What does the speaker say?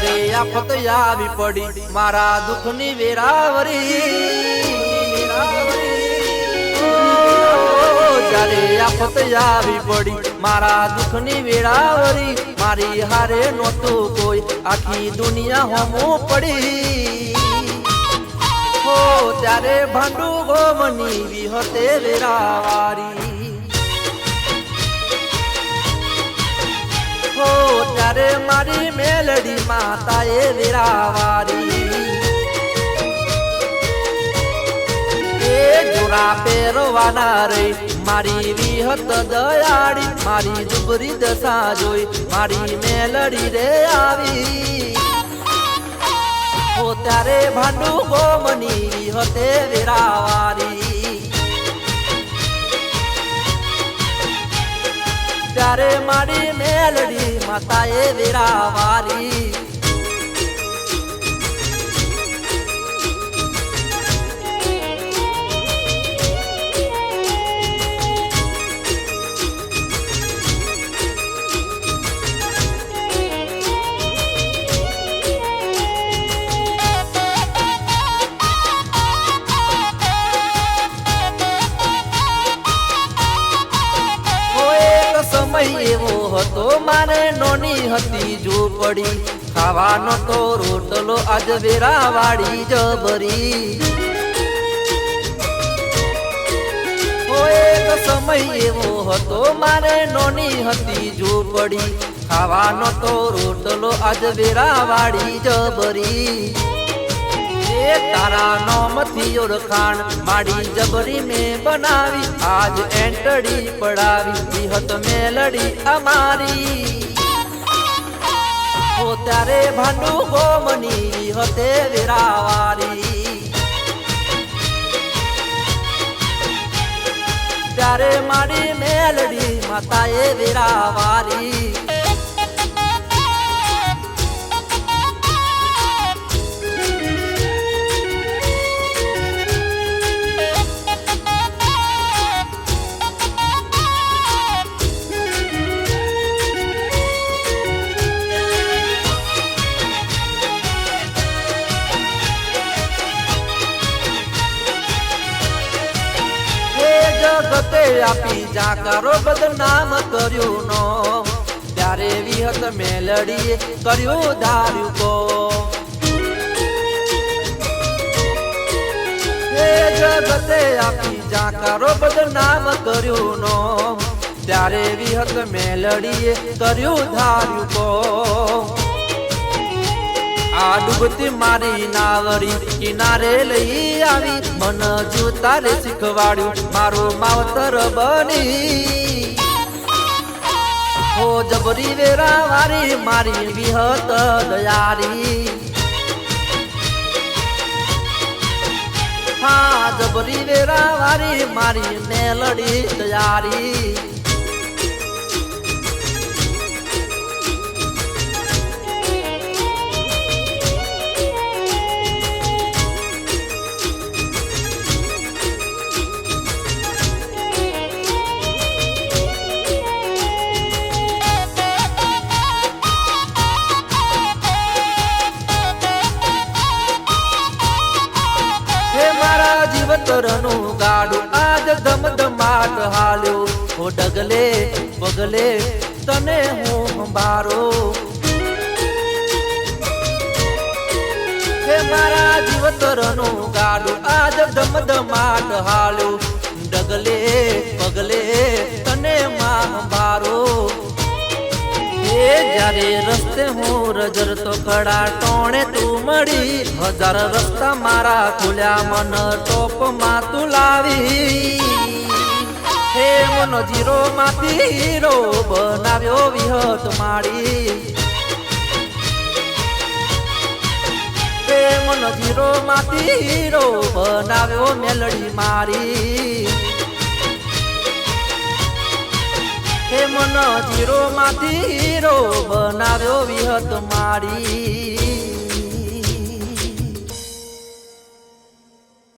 ત્યારે આફત આવી પડી મારા દુઃખની વેરાવરી જ્યારે આફત આવી પડી મારા દુઃખની વેરાવરી મારી હારે નહોતું કોઈ આખી દુનિયા હોમું પડી હો ત્યારે ભાંડુ ગોમની વિહતે વેરાવારી હો ત્યારે મારી મેલડી માતાએ વેરાવારી એ જોરા પહેરવાના રે મારી વિહત દયાળી મારી દુબરી દશા જોઈ મારી મેલડી રે આવી હો ત્યારે ભાંડુ ગોમની વિહતે વેરાવારી ત્યારે મારી મેલડી માતાએ વેરાવારી એવો હતો મારે નોની હતી ઝૂંપડી ખાવાનો તો રોટલો આજ વેરાવાળી જબરી એક સમય એવો હતો મારે નોની હતી ઝૂંપડી ખાવાનો તો રોટલો આજ વેરાવાળી જબરી તારા નોમથી ઓળખાણ માડી જબરી મેં બનાવી આજ એન્ટડી પડાવી વિહત મેલડી અમારી હો ત્યારે ભાંડુ ગોમની વિહતે વેરાવારી ત્યારે માડી મેલડી માતાએ વેરાવારી જગતે આપી જાકારો બદનામ કર્યું નો ત્યારે વિહત મેલડીએ કર્યું ધાર્યું કો હે જગતે આપી જાકારો બદનામ કર્યું નો ત્યારે વિહત મેલડીએ કર્યું ધાર્યું કો આ ડૂબતી મારી નાવરી કિનારે લઈ આવી મન જૂતારે શીખવાડ્યું મારું માવતર બની હો જબરી વેરાવારી મારી વિહત દયારી હા જબરી વેરાવારી મારી મેલડી દયારી જીવતરનું ગાડું આજ ધમધમાટ હાલ્યો હો ડગલે પગલે તને હું સંભારો હે મારા જીવતરનું ગાડું આજ ધમધમાટ હાલ્યો ડગલે પગલે તને માં સંભારો જ્યારે રસ્તે હું રજરતો ખડા ટોણે તું મળી હજાર રસ્તા મારા ખોલ્યા મન ટોપ માં તું લાવી હે મનો જીરો માંથી હીરો બનાવ્યો વિહત માળી હે મનો જીરો માંથી હીરો બનાવ્યો મેલડી મારી હે મન જીરો માંથી હીરો બનાવ્યો વિહત મારી